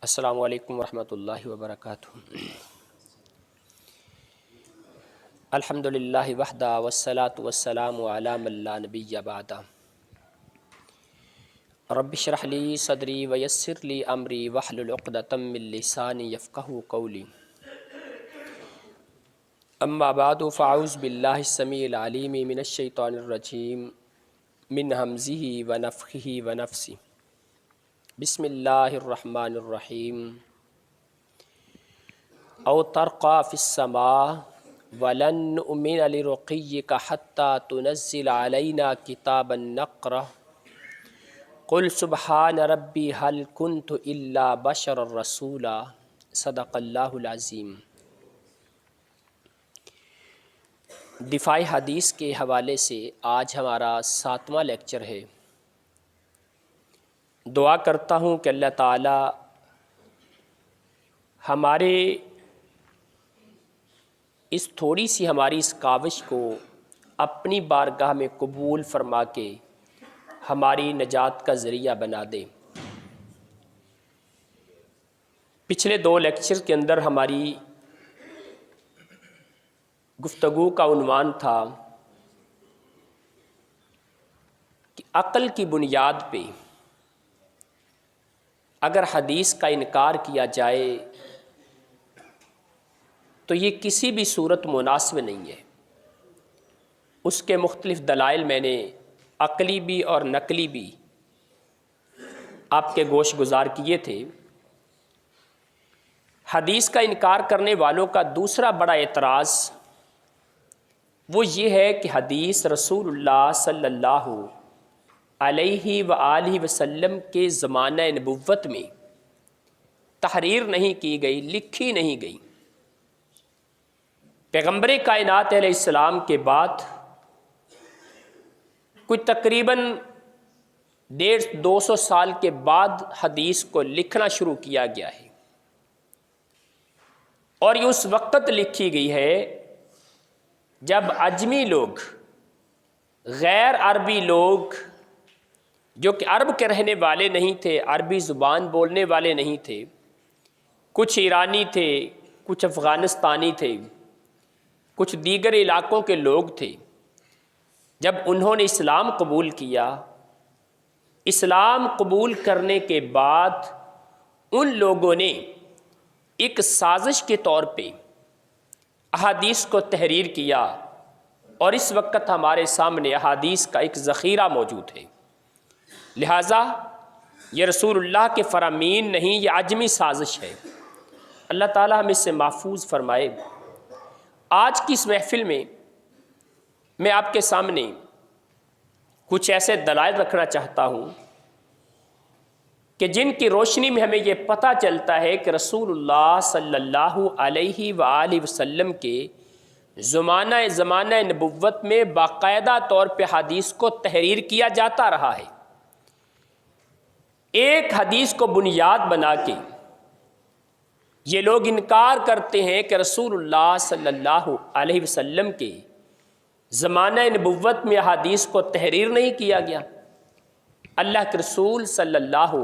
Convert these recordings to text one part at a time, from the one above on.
السلام علیکم ورحمۃ اللہ وبرکاتہ۔ الحمد للہ وحدہ والصلاة والسلام علی من لا نبی بعدہ۔ رب اشرح لی صدری ویسر لی امری واحلل عقدۃ من لسانی یفقہوا قولی۔ اما بعد فاعوذ باللہ السمیع العلیم من الشیطان الرجیم من ہمزہ ونفخہ ونفثہ۔ بسم اللہ الرحمن الرحیم۔ او ترقى في السماء ولن نؤمن لرقيك حتى تنزل علينا كتابا نقرأه قل سبحان ربي هل كنت إلا بشرا رسولا۔ صدق اللہ العظیم۔ دفاع حدیث کے حوالے سے آج ہمارا 7واں لیکچر ہے۔ دعا کرتا ہوں کہ اللہ تعالی ہمارے اس تھوڑی سی ہماری اس کاوش کو اپنی بارگاہ میں قبول فرما کے ہماری نجات کا ذریعہ بنا دے۔ پچھلے 2 لیکچر کے اندر ہماری گفتگو کا عنوان تھا کہ عقل کی بنیاد پہ اگر حدیث کا انکار کیا جائے تو یہ کسی بھی صورت مناسب نہیں ہے۔ اس کے مختلف دلائل میں نے عقلی بھی اور نقلی بھی آپ کے گوش گزار کیے تھے۔ حدیث کا انکار کرنے والوں کا دوسرا بڑا اعتراض وہ یہ ہے کہ حدیث رسول اللہ صلی اللہ علیہ وآلہ وسلم کے زمانہ نبوت میں تحریر نہیں کی گئی، لکھی نہیں گئی۔ پیغمبر کائنات علیہ السلام کے بعد کوئی تقریباً 150-200 سال کے بعد حدیث کو لکھنا شروع کیا گیا ہے، اور یہ اس وقت لکھی گئی ہے جب عجمی لوگ، غیر عربی لوگ جو کہ عرب کے رہنے والے نہیں تھے، عربی زبان بولنے والے نہیں تھے، کچھ ایرانی تھے، کچھ افغانستانی تھے، کچھ دیگر علاقوں کے لوگ تھے، جب انہوں نے اسلام قبول کیا، اسلام قبول کرنے کے بعد ان لوگوں نے ایک سازش کے طور پہ احادیث کو تحریر کیا، اور اس وقت ہمارے سامنے احادیث کا ایک ذخیرہ موجود ہے۔ لہٰذا یہ رسول اللہ کے فرامین نہیں، یہ عجمی سازش ہے۔ اللہ تعالی ہم اس سے محفوظ فرمائے۔ آج کی اس محفل میں آپ کے سامنے کچھ ایسے دلائل رکھنا چاہتا ہوں کہ جن کی روشنی میں ہمیں یہ پتہ چلتا ہے کہ رسول اللہ صلی اللہ علیہ وآلہ وسلم کے زمانہ نبوت میں باقاعدہ طور پہ حدیث کو تحریر کیا جاتا رہا ہے۔ ایک حدیث کو بنیاد بنا کے یہ لوگ انکار کرتے ہیں کہ رسول اللہ صلی اللہ علیہ وسلم کے زمانہ نبوت میں حدیث کو تحریر نہیں کیا گیا۔ اللہ کے رسول صلی اللہ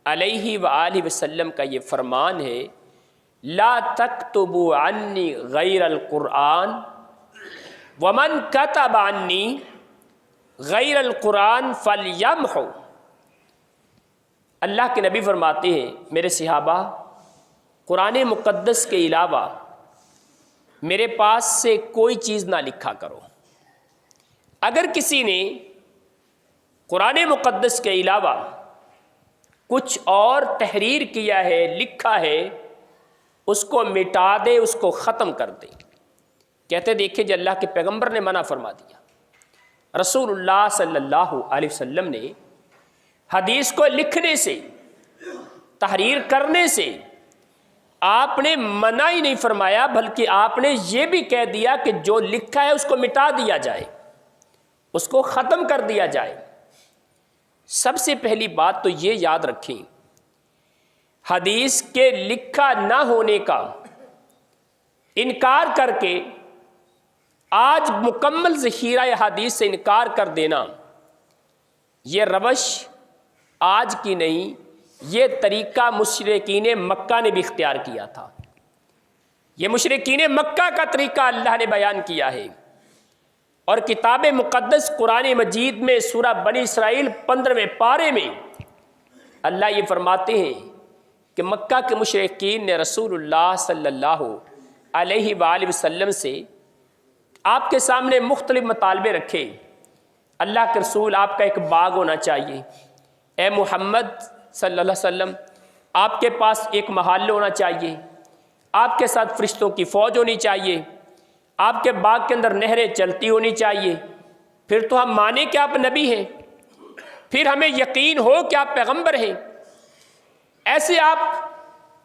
علیہ وآلہ وسلم کا یہ فرمان ہے، لا تکتبوا عنی غیر القرآن ومن کتب عنی غیر القرآن فلیمحو۔ اللہ کے نبی فرماتے ہیں، میرے صحابہ، قرآن مقدس کے علاوہ میرے پاس سے کوئی چیز نہ لکھا کرو۔ اگر کسی نے قرآن مقدس کے علاوہ کچھ اور تحریر کیا ہے، لکھا ہے، اس کو مٹا دے، اس کو ختم کر دے۔ کہتے دیکھیں جی اللہ کے پیغمبر نے منع فرما دیا۔ رسول اللہ صلی اللہ علیہ وسلم نے حدیث کو لکھنے سے، تحریر کرنے سے آپ نے منع ہی نہیں فرمایا، بلکہ آپ نے یہ بھی کہہ دیا کہ جو لکھا ہے اس کو مٹا دیا جائے، اس کو ختم کر دیا جائے۔ سب سے پہلی بات تو یہ یاد رکھیں، حدیث کے لکھا نہ ہونے کا انکار کر کے آج مکمل ذخیرہ حدیث سے انکار کر دینا، یہ روش آج کی نہیں، یہ طریقہ مشرکین مکہ نے بھی اختیار کیا تھا. یہ مشرکین مکہ کا طریقہ اللہ نے بیان کیا ہے. اور کتاب مقدس قرآن مجید میں سورہ بنی اسرائیل 15ویں پارے میں اللہ یہ فرماتے ہیں کہ مکہ کے مشرکین نے رسول اللہ صلی اللہ علیہ وآلہ وسلم سے آپ کے سامنے مختلف مطالبے رکھے. اللہ کے رسول آپ کا ایک باغ ہونا چاہیے. اے محمد صلی اللہ علیہ وسلم آپ کے پاس ایک محل ہونا چاہیے. آپ کے ساتھ فرشتوں کی فوج ہونی چاہیے. آپ کے باغ کے اندر نہریں چلتی ہونی چاہیے. پھر تو ہم مانیں کہ آپ نبی ہیں, پھر ہمیں یقین ہو کہ آپ پیغمبر ہیں. ایسے آپ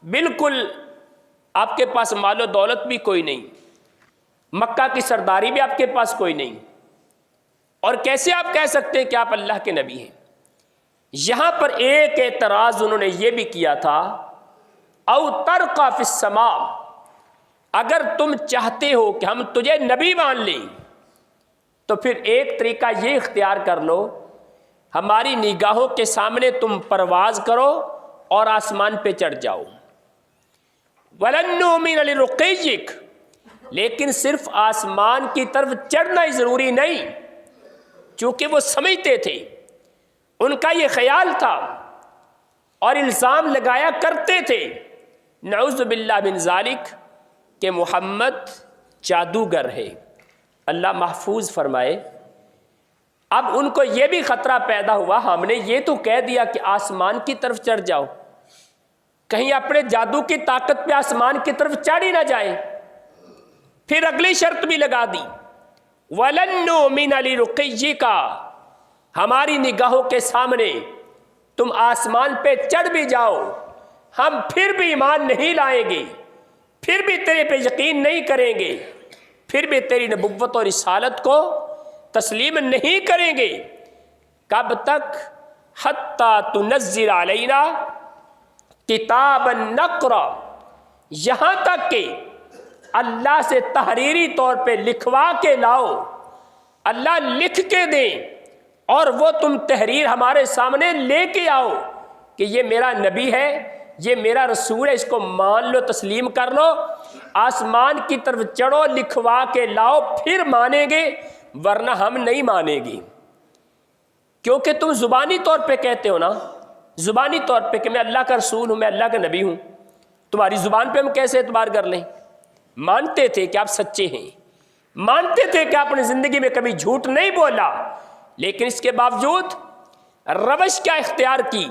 بالکل آپ کے پاس مال و دولت بھی کوئی نہیں, مکہ کی سرداری بھی آپ کے پاس کوئی نہیں, اور کیسے آپ کہہ سکتے ہیں کہ آپ اللہ کے نبی ہیں. یہاں پر ایک اعتراض انہوں نے یہ بھی کیا تھا, او ترقى فی السماء, اگر تم چاہتے ہو کہ ہم تجھے نبی مان لیں تو پھر ایک طریقہ یہ اختیار کر لو, ہماری نگاہوں کے سامنے تم پرواز کرو اور آسمان پہ چڑھ جاؤ. وَلَن نُؤْمِنَ لِرُقِيِّكَ, لیکن صرف آسمان کی طرف چڑھنا ہی ضروری نہیں, چونکہ وہ سمجھتے تھے, ان کا یہ خیال تھا اور الزام لگایا کرتے تھے نعوذ باللہ من ذالک کہ محمد جادوگر ہے. اللہ محفوظ فرمائے. اب ان کو یہ بھی خطرہ پیدا ہوا, ہم نے یہ تو کہہ دیا کہ آسمان کی طرف چڑھ جاؤ, کہیں اپنے جادو کی طاقت پہ آسمان کی طرف چڑھ ہی نہ جائیں. پھر اگلی شرط بھی لگا دی, وَلَن نُؤْمِنَ لِرُقِيِّكَ, ہماری نگاہوں کے سامنے تم آسمان پہ چڑھ بھی جاؤ, ہم پھر بھی ایمان نہیں لائیں گے, پھر بھی تیرے پہ یقین نہیں کریں گے, پھر بھی تیری نبوت اور رسالت کو تسلیم نہیں کریں گے. کب تک؟ حتیٰ تنزل علینا کتابا نقرأ, یہاں تک کہ اللہ سے تحریری طور پہ لکھوا کے لاؤ, اللہ لکھ کے دیں اور وہ تم تحریر ہمارے سامنے لے کے آؤ کہ یہ میرا نبی ہے, یہ میرا رسول ہے, اس کو مان لو, تسلیم کر لو. آسمان کی طرف چڑھو, لکھوا کے لاؤ, پھر مانیں گے, ورنہ ہم نہیں مانیں گے. کیونکہ تم زبانی طور پہ کہتے ہو نا, زبانی طور پہ کہ میں اللہ کا رسول ہوں, میں اللہ کا نبی ہوں, تمہاری زبان پہ ہم کیسے اعتبار کر لیں؟ مانتے تھے کہ آپ سچے ہیں, مانتے تھے کہ آپ نے زندگی میں کبھی جھوٹ نہیں بولا, لیکن اس کے باوجود روش کیا اختیار کی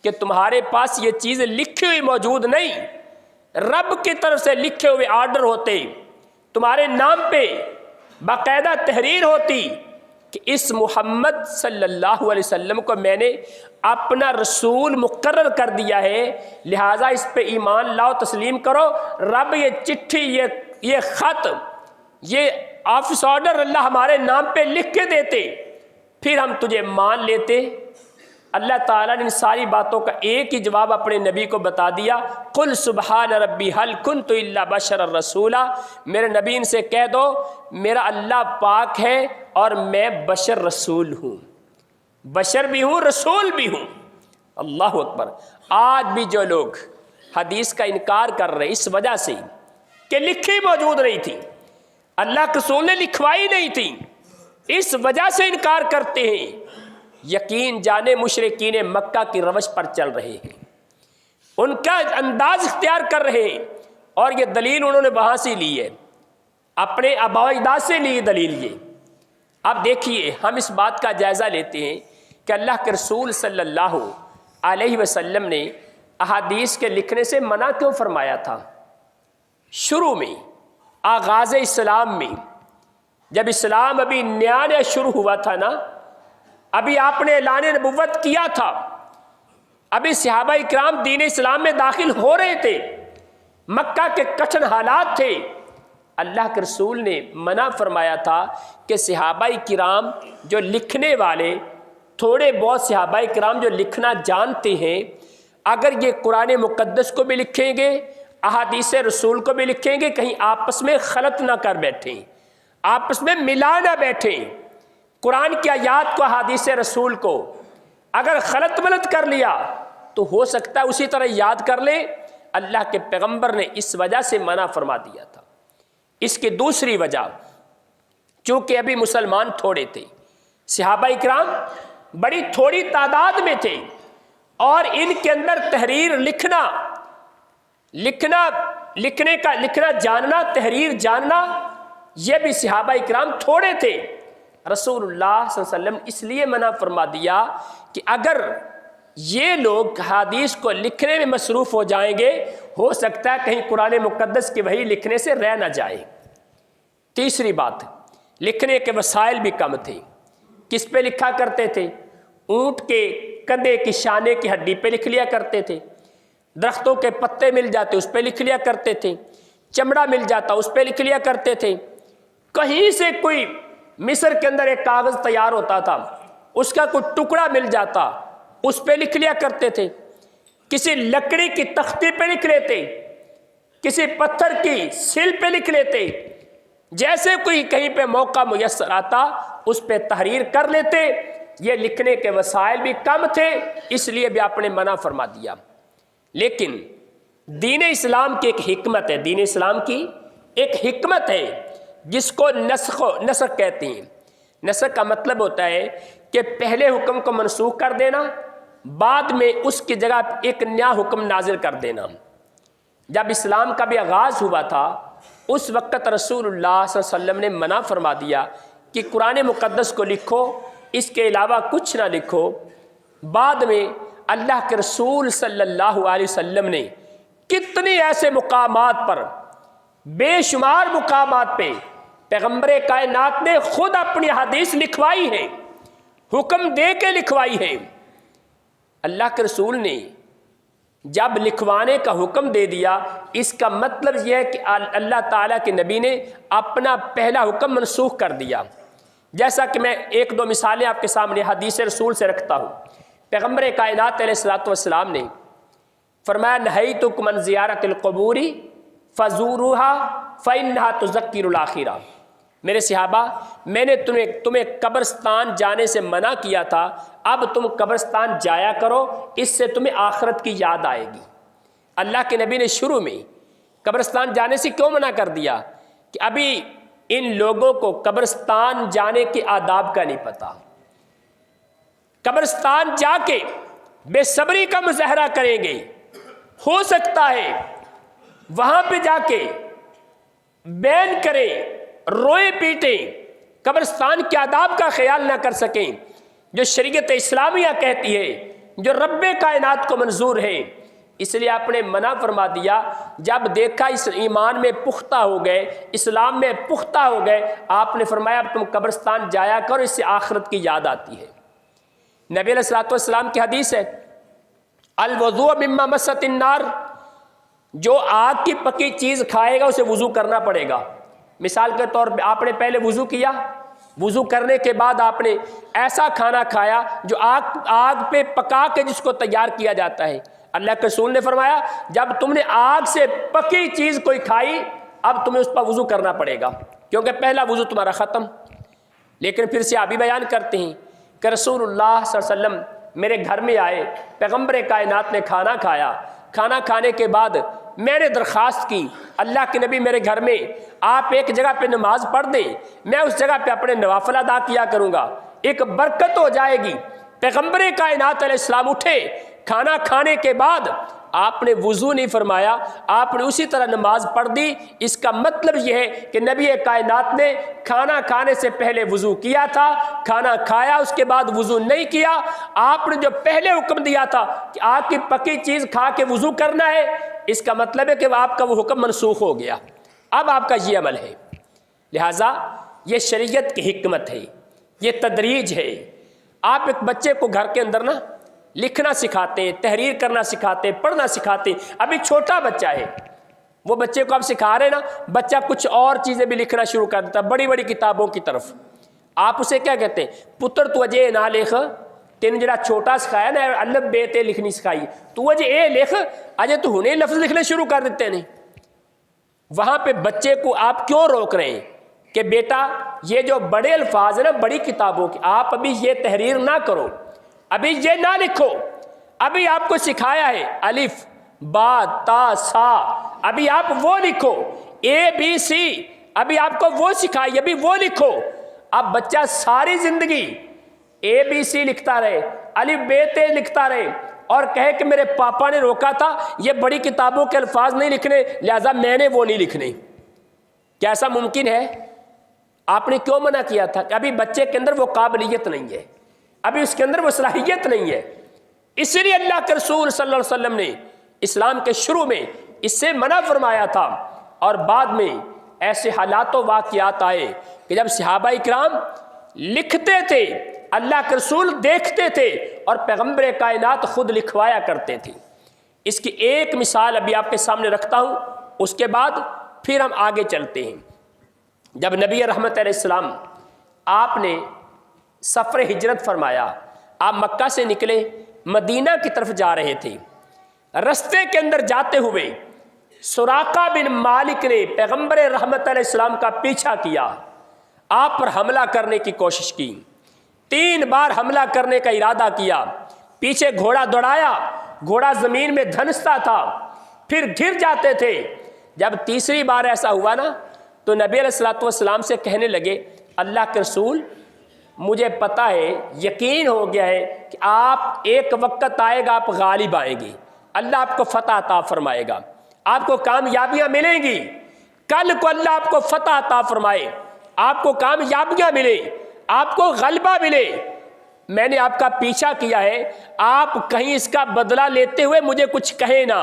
کہ تمہارے پاس یہ چیز لکھی ہوئی موجود نہیں, رب کی طرف سے لکھے ہوئے آرڈر ہوتے, تمہارے نام پہ باقاعدہ تحریر ہوتی کہ اس محمد صلی اللہ علیہ وسلم کو میں نے اپنا رسول مقرر کر دیا ہے, لہٰذا اس پہ ایمان لاؤ, تسلیم کرو. رب یہ چٹھی, یہ خط, یہ آفس آرڈر اللہ ہمارے نام پہ لکھ کے دیتے, پھر ہم تجھے مان لیتے. اللہ تعالیٰ نے ان ساری باتوں کا ایک ہی جواب اپنے نبی کو بتا دیا, قل سبحان ربی هل كنت الا بشرا رسولا, میرے نبی ان سے کہہ دو میرا اللہ پاک ہے اور میں بشر رسول ہوں, بشر بھی ہوں, رسول بھی ہوں. اللہ اکبر. آج بھی جو لوگ حدیث کا انکار کر رہے اس وجہ سے کہ لکھی موجود نہیں تھی, اللہ کے رسول نے لکھوائی نہیں تھی, اس وجہ سے انکار کرتے ہیں, یقین جانے مشرکین مکہ کی روش پر چل رہے ہیں, ان کا انداز اختیار کر رہے ہیں, اور یہ دلیل انہوں نے وہاں سے لی ہے, اپنے آباء و اجداد سے لی دلیل. یہ اب دیکھیے ہم اس بات کا جائزہ لیتے ہیں کہ اللہ کے رسول صلی اللہ علیہ وسلم نے احادیث کے لکھنے سے منع کیوں فرمایا تھا. شروع میں آغاز اسلام میں جب اسلام ابھی نیا شروع ہوا تھا نا, ابھی آپ نے اعلان نبوت کیا تھا, ابھی صحابہ اکرام دین اسلام میں داخل ہو رہے تھے, مکہ کے کٹھن حالات تھے, اللہ کے رسول نے منع فرمایا تھا کہ صحابہ کرام جو لکھنے والے, تھوڑے بہت صحابہ کرام جو لکھنا جانتے ہیں, اگر یہ قرآن مقدس کو بھی لکھیں گے, احادیث رسول کو بھی لکھیں گے, کہیں آپس میں خلط نہ کر بیٹھیں, آپس میں ملا نہ بیٹھیں. قرآن کی آیات کو, احادیث رسول کو اگر خلط ملط کر لیا تو ہو سکتا ہے اسی طرح یاد کر لیں۔ اللہ کے پیغمبر نے اس وجہ سے منع فرما دیا تھا۔ اس کی دوسری وجہ، چونکہ ابھی مسلمان تھوڑے تھے، صحابہ اکرام بڑی تھوڑی تعداد میں تھے، اور ان کے اندر تحریر لکھنا جاننا، تحریر جاننا، یہ بھی صحابہ اکرام تھوڑے تھے۔ رسول اللہ صلی اللہ علیہ وسلم اس لیے منع فرما دیا کہ اگر یہ لوگ حدیث کو لکھنے میں مصروف ہو جائیں گے، ہو سکتا ہے کہیں قرآن مقدس کی وحی لکھنے سے رہ نہ جائے۔ تیسری بات، لکھنے کے وسائل بھی کم تھے۔ کس پہ لکھا کرتے تھے؟ اونٹ کے کندھے کی شانے کی ہڈی پہ لکھ لیا کرتے تھے، درختوں کے پتے مل جاتے اس پہ لکھ لیا کرتے تھے، چمڑا مل جاتا اس پہ لکھ لیا کرتے تھے، کہیں سے کوئی مصر کے اندر ایک کاغذ تیار ہوتا تھا، اس کا کوئی ٹکڑا مل جاتا اس پہ لکھ لیا کرتے تھے، کسی لکڑی کی تختی پہ لکھ لیتے، کسی پتھر کی سل پہ لکھ لیتے، جیسے کوئی کہیں پہ موقع میسر آتا اس پہ تحریر کر لیتے۔ یہ لکھنے کے وسائل بھی کم تھے، اس لیے بھی آپ نے منع فرما دیا۔ لیکن دین اسلام کی ایک حکمت ہے، دین اسلام کی ایک حکمت ہے جس کو نسخ کہتے ہیں۔ نسخ کا مطلب ہوتا ہے کہ پہلے حکم کو منسوخ کر دینا، بعد میں اس کی جگہ ایک نیا حکم نازل کر دینا۔ جب اسلام کا بھی آغاز ہوا تھا اس وقت رسول اللہ صلی اللہ علیہ وسلم نے منع فرما دیا کہ قرآن مقدس کو لکھو، اس کے علاوہ کچھ نہ لکھو۔ بعد میں اللہ کے رسول صلی اللہ علیہ وسلم نے کتنے ایسے مقامات پر، بے شمار مقامات پہ پیغمبر کائنات نے خود اپنی حدیث لکھوائی ہے، حکم دے کے لکھوائی ہے۔ اللہ کے رسول نے جب لکھوانے کا حکم دے دیا، اس کا مطلب یہ ہے کہ اللہ تعالیٰ کے نبی نے اپنا پہلا حکم منسوخ کر دیا۔ جیسا کہ میں ایک دو مثالیں آپ کے سامنے حدیث رسول سے رکھتا ہوں۔ پیغمبر کائنات علیہ الصلوۃ والسلام نے فرمایا، نہیتکم عن زیارت القبور فزوروها فإنها تذکر الآخرہ۔ میرے صحابہ، میں نے تمہیں قبرستان جانے سے منع کیا تھا، اب تم قبرستان جایا کرو، اس سے تمہیں آخرت کی یاد آئے گی۔ اللہ کے نبی نے شروع میں قبرستان جانے سے کیوں منع کر دیا؟ کہ ابھی ان لوگوں کو قبرستان جانے کے آداب کا نہیں پتہ، قبرستان جا کے بے صبری کا مظاہرہ کریں گے، ہو سکتا ہے وہاں پہ جا کے بین کریں، روئے پیٹیں، قبرستان کے آداب کا خیال نہ کر سکیں جو شریعت اسلامیہ کہتی ہے، جو رب کائنات کو منظور ہے۔ اس لیے آپ نے منع فرما دیا۔ جب دیکھا اس ایمان میں پختہ ہو گئے، اسلام میں پختہ ہو گئے، آپ نے فرمایا اب تم قبرستان جایا کرو، اس سے آخرت کی یاد آتی ہے۔ نبی علیہ الصلوۃ والسلام کی حدیث ہے، الوضوء مما مست النار، جو آگ کی پکی چیز کھائے گا اسے وضو کرنا پڑے گا۔ مثال کے طور پہ آپ نے پہلے وضو کیا، وضو کرنے کے بعد آپ نے ایسا کھانا کھایا جو آگ پہ پکا کے جس کو تیار کیا جاتا ہے۔ اللہ کے رسول نے فرمایا جب تم نے آگ سے پکی چیز کوئی کھائی، اب تمہیں اس پر وضو کرنا پڑے گا، کیونکہ پہلا وضو تمہارا ختم۔ لیکن پھر سے ابھی بیان کرتے ہیں کہ رسول اللہ صلی اللہ علیہ وسلم میرے گھر میں آئے، پیغمبر کائنات نے کھانا کھایا، کھانا کھانے کے بعد میں نے درخواست کی، اللہ کے نبی میرے گھر میں آپ ایک جگہ پہ نماز پڑھ دیں، میں اس جگہ پہ اپنے نوافل ادا کیا کروں گا، ایک برکت ہو جائے گی۔ پیغمبر کائنات علیہ السلام اٹھے، کھانا کھانے کے بعد آپ نے وضو نہیں فرمایا، آپ نے اسی طرح نماز پڑھ دی۔ اس کا مطلب یہ ہے کہ نبی کائنات نے کھانا کھانے سے پہلے وضو کیا تھا، کھانا کھایا اس کے بعد وضو نہیں کیا۔ آپ نے جو پہلے حکم دیا تھا کہ آگ کی پکی چیز کھا کے وضو کرنا ہے، اس کا مطلب ہے کہ آپ کا وہ حکم منسوخ ہو گیا، اب آپ کا یہ عمل ہے۔ لہٰذا یہ شریعت کی حکمت ہے، یہ تدریج ہے۔ آپ ایک بچے کو گھر کے اندر نا لکھنا سکھاتے ہیں، تحریر کرنا سکھاتے ہیں، پڑھنا سکھاتے ہیں، ابھی چھوٹا بچہ ہے، وہ بچے کو آپ سکھا رہے ہیں نا، بچہ کچھ اور چیزیں بھی لکھنا شروع کر دیتا ہے، بڑی بڑی کتابوں کی طرف۔ آپ اسے کیا کہتے ہیں؟ پتر تو اجے نہ لکھ، تین جڑا چھوٹا سکھایا نا الف بے تے لکھنی سکھائی، تو اجے اے لکھ، اجے تو ہنے لفظ لکھنے شروع کر دیتے ہیں۔ وہاں پہ بچے کو آپ کیوں روک رہے ہیں کہ بیٹا یہ جو بڑے الفاظ ہیں نا بڑی کتابوں کی، آپ ابھی یہ تحریر نہ کرو، ابھی یہ نہ لکھو، ابھی آپ کو سکھایا ہے الف با تا سا، ابھی آپ وہ لکھو، اے بی سی، ابھی آپ کو وہ سکھائی، ابھی وہ لکھو۔ اب بچہ ساری زندگی اے بی سی لکھتا رہے، الف بے تے لکھتا رہے، اور کہے کہ میرے پاپا نے روکا تھا یہ بڑی کتابوں کے الفاظ نہیں لکھنے، لہذا میں نے وہ نہیں لکھنے۔ کیا ایسا ممکن ہے؟ آپ نے کیوں منع کیا تھا؟ کہ ابھی بچے کے اندر وہ قابلیت نہیں ہے، ابھی اس کے اندر وہ صلاحیت نہیں ہے۔ اس لیے اللہ کے رسول صلی اللہ علیہ وسلم نے اسلام کے شروع میں اس سے منع فرمایا تھا، اور بعد میں ایسے حالات و واقعات آئے کہ جب صحابہ اکرام لکھتے تھے، اللہ کے رسول دیکھتے تھے، اور پیغمبر کائنات خود لکھوایا کرتے تھے۔ اس کی ایک مثال ابھی آپ کے سامنے رکھتا ہوں، اس کے بعد پھر ہم آگے چلتے ہیں۔ جب نبی رحمت علیہ السلام آپ نے سفر ہجرت فرمایا، آپ مکہ سے نکلے، مدینہ کی طرف جا رہے تھے، رستے کے اندر جاتے ہوئے سراقہ بن مالک نے پیغمبر رحمت علیہ السلام کا پیچھا کیا، آپ پر حملہ کرنے کی کوشش کی، 3 بار حملہ کرنے کا ارادہ کیا، پیچھے گھوڑا دوڑایا، گھوڑا زمین میں دھنستا تھا، پھر گر جاتے تھے۔ جب تیسری بار ایسا ہوا نا تو نبی علیہ السلام سے کہنے لگے، اللہ کے رسول مجھے پتا ہے، یقین ہو گیا ہے کہ آپ ایک وقت آئے گا، آپ غالب آئیں گے، اللہ آپ کو فتح عطا فرمائے گا، آپ کو کامیابیاں ملیں گی، کل کو اللہ آپ کو فتح عطا فرمائے، آپ کو کامیابیاں ملے، آپ کو غلبہ ملے۔ میں نے آپ کا پیچھا کیا ہے، آپ کہیں اس کا بدلہ لیتے ہوئے مجھے کچھ کہیں نہ،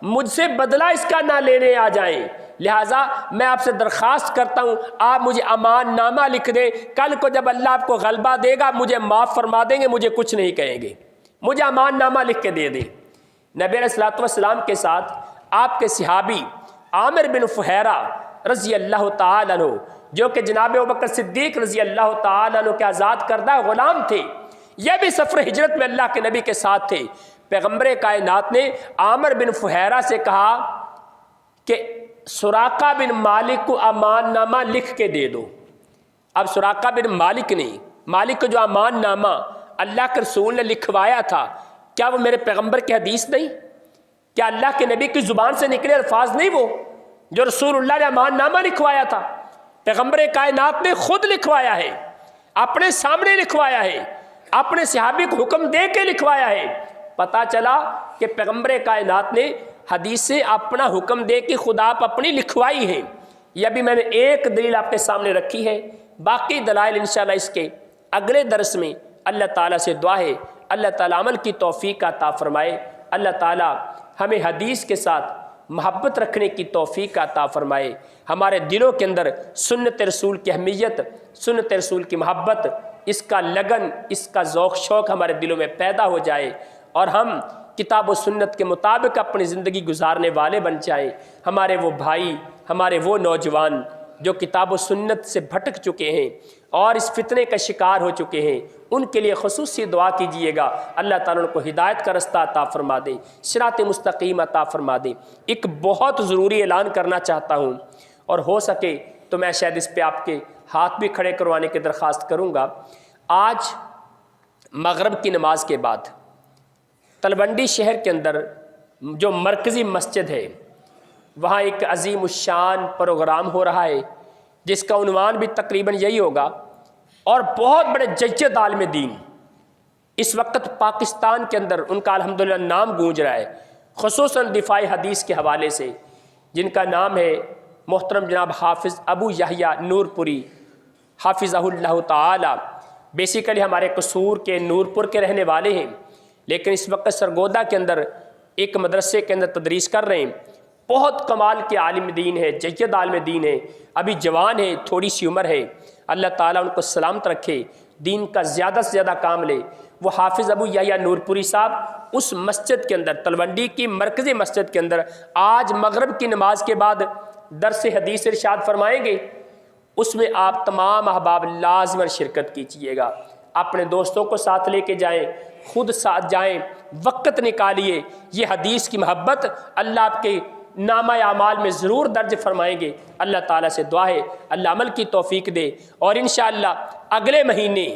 مجھ سے بدلہ اس کا نہ لینے آ جائیں، لہٰذا میں آپ سے درخواست کرتا ہوں آپ مجھے امان نامہ لکھ دیں، کل کو جب اللہ آپ کو غلبہ دے گا مجھے معاف فرما دیں گے، مجھے کچھ نہیں کہیں گے، مجھے امان نامہ لکھ کے دے دیں۔ نبی علیہ السلام کے ساتھ آپ کے صحابی عامر بن فہیرہ رضی اللہ تعالیٰ عنہ، جو کہ جناب ابوبکر صدیق رضی اللہ تعالیٰ عنہ کے آزاد کردہ غلام تھے، یہ بھی سفر ہجرت میں اللہ کے نبی کے ساتھ تھے۔ پیغمبر کائنات نے عامر بن فہیرہ سے کہا کہ سراقہ بن مالک کو امان نامہ لکھ کے دے دو۔ اب سراقہ بن مالک نے، مالک کو جو امان نامہ اللہ کے رسول نے لکھوایا تھا، کیا وہ میرے پیغمبر کی حدیث نہیں؟ کیا اللہ کے نبی کی زبان سے نکلے الفاظ نہیں وہ جو رسول اللہ نے امان نامہ لکھوایا تھا؟ پیغمبر کائنات نے خود لکھوایا ہے، اپنے سامنے لکھوایا ہے، اپنے صحابی کو حکم دے کے لکھوایا ہے۔ پتا چلا کہ پیغمبر کائنات نے حدیث سے اپنا حکم دے کے خدا آپ اپنی لکھوائی ہے۔ یہ بھی میں نے ایک دلیل آپ کے سامنے رکھی ہے، باقی دلائل انشاءاللہ اس کے اگلے درس میں اللہ تعالیٰ سے دعا ہے اللہ تعالیٰ عمل کی توفیق عطا فرمائے، اللہ تعالیٰ ہمیں حدیث کے ساتھ محبت رکھنے کی توفیق عطا فرمائے، ہمارے دلوں کے اندر سنت رسول کی اہمیت، سنت رسول کی محبت، اس کا لگن، اس کا ذوق شوق ہمارے دلوں میں پیدا ہو جائے، اور ہم کتاب و سنت کے مطابق اپنی زندگی گزارنے والے بن جائیں۔ ہمارے وہ بھائی، ہمارے وہ نوجوان جو کتاب و سنت سے بھٹک چکے ہیں اور اس فتنے کا شکار ہو چکے ہیں، ان کے لیے خصوصی دعا کیجئے گا، اللہ تعالیٰ ان کو ہدایت کا رستہ عطا فرما دے، صراط مستقیم عطا فرما دے۔ ایک بہت ضروری اعلان کرنا چاہتا ہوں، اور ہو سکے تو میں شاید اس پہ آپ کے ہاتھ بھی کھڑے کروانے کی درخواست کروں گا۔ آج مغرب کی نماز کے بعد تلونڈی شہر کے اندر جو مرکزی مسجد ہے، وہاں ایک عظیم الشان پروگرام ہو رہا ہے جس کا عنوان بھی تقریباً یہی ہوگا، اور بہت بڑے ججد عالم دین اس وقت پاکستان کے اندر ان کا الحمدللہ نام گونج رہا ہے، خصوصاً دفاع حدیث کے حوالے سے، جن کا نام ہے محترم جناب حافظ ابو یحییٰ نور پوری حافظہ اللہ تعالی۔ بیسیکلی ہمارے قصور کے نور پور کے رہنے والے ہیں، لیکن اس وقت سرگودا کے اندر ایک مدرسے کے اندر تدریس کر رہے ہیں۔ بہت کمال کے عالم دین ہے، جید عالم دین ہے، ابھی جوان ہے، تھوڑی سی عمر ہے، اللہ تعالیٰ ان کو سلامت رکھے، دین کا زیادہ سے زیادہ کام لے۔ وہ حافظ ابو یحییٰ نور پوری صاحب اس مسجد کے اندر، تلونڈی کی مرکزی مسجد کے اندر، آج مغرب کی نماز کے بعد درس حدیث ارشاد فرمائیں گے۔ اس میں آپ تمام احباب لازماً شرکت کیجیے گا، اپنے دوستوں کو ساتھ لے کے جائیں، خود ساتھ جائیں، وقت نکالیے۔ یہ حدیث کی محبت اللہ آپ کے نامہ اعمال میں ضرور درج فرمائیں گے۔ اللہ تعالیٰ سے دعا ہے اللہ عمل کی توفیق دے، اور انشاءاللہ اگلے مہینے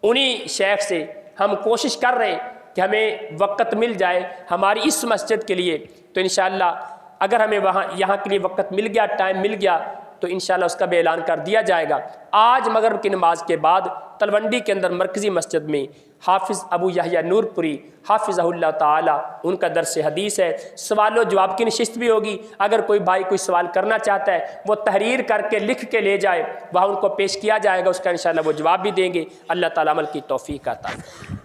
انہی شیخ سے ہم کوشش کر رہے ہیں کہ ہمیں وقت مل جائے ہماری اس مسجد کے لیے، تو انشاءاللہ اگر ہمیں یہاں کے لیے وقت مل گیا، ٹائم مل گیا، تو انشاءاللہ اس کا بھی اعلان کر دیا جائے گا۔ آج مغرب کی نماز کے بعد تلونڈی کے اندر مرکزی مسجد میں حافظ ابو یحییٰ نور پوری حافظہ اللہ تعالی ان کا درس حدیث ہے، سوال و جواب کی نشست بھی ہوگی۔ اگر کوئی بھائی کوئی سوال کرنا چاہتا ہے وہ تحریر کر کے لکھ کے لے جائے، وہاں ان کو پیش کیا جائے گا، اس کا انشاءاللہ وہ جواب بھی دیں گے۔ اللہ تعالیٰ عمل کی توفیق عطا فرمائے۔